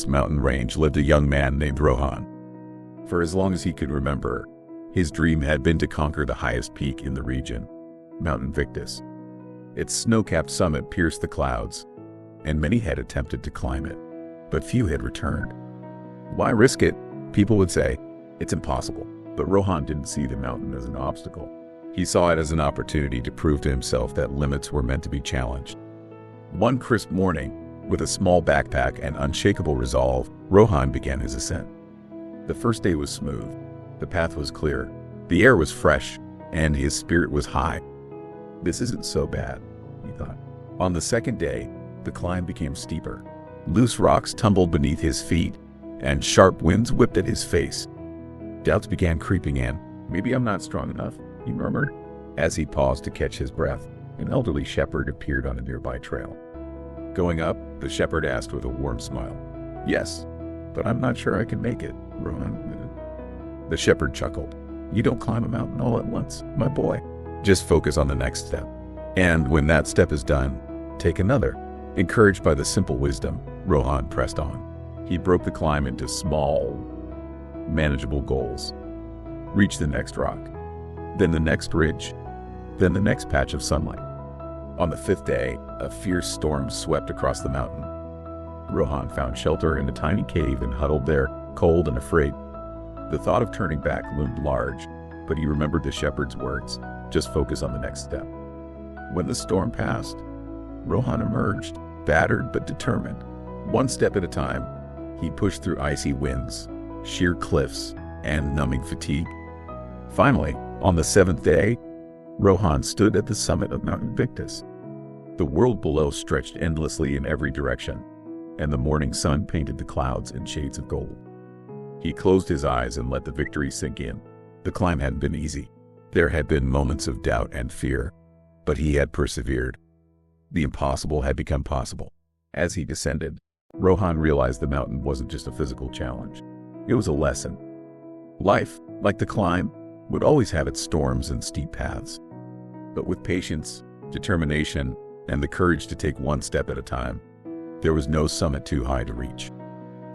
Invictus mountain range lived a young man named Rohan. For as long as he could remember, his dream had been to conquer the highest peak in the region, Mount Invictus. Its snow-capped summit pierced the clouds, and many had attempted to climb it, but few had returned. Why risk it? People would say. It's impossible. But Rohan didn't see the mountain as an obstacle. He saw it as an opportunity to prove to himself that limits were meant to be challenged. One crisp morning, with a small backpack and unshakable resolve, Rohan began his ascent. The first day was smooth. The path was clear. The air was fresh, and his spirit was high. This isn't so bad, he thought. On the second day, the climb became steeper. Loose rocks tumbled beneath his feet, and sharp winds whipped at his face. Doubts began creeping in. Maybe I'm not strong enough, he murmured. As he paused to catch his breath, an elderly shepherd appeared on a nearby trail. Going up, the shepherd asked with a warm smile, "Yes, but I'm not sure I can make it," Rohan admitted. The shepherd chuckled. "You don't climb a mountain all at once, my boy. Just focus on the next step. And when that step is done, take another." Encouraged by the simple wisdom, Rohan pressed on. He broke the climb into small, manageable goals. Reach the next rock, then the next ridge, then the next patch of sunlight. On the fifth day, a fierce storm swept across the mountain. Rohan found shelter in a tiny cave and huddled there, cold and afraid. The thought of turning back loomed large, but he remembered the shepherd's words, "Just focus on the next step." When the storm passed, Rohan emerged, battered but determined. One step at a time, he pushed through icy winds, sheer cliffs, and numbing fatigue. Finally, on the seventh day, Rohan stood at the summit of Mount Invictus. The world below stretched endlessly in every direction, and the morning sun painted the clouds in shades of gold. He closed his eyes and let the victory sink in. The climb hadn't been easy. There had been moments of doubt and fear, but he had persevered. The impossible had become possible. As he descended, Rohan realized the mountain wasn't just a physical challenge. It was a lesson. Life, like the climb, would always have its storms and steep paths. But with patience, determination, and the courage to take one step at a time, there was no summit too high to reach.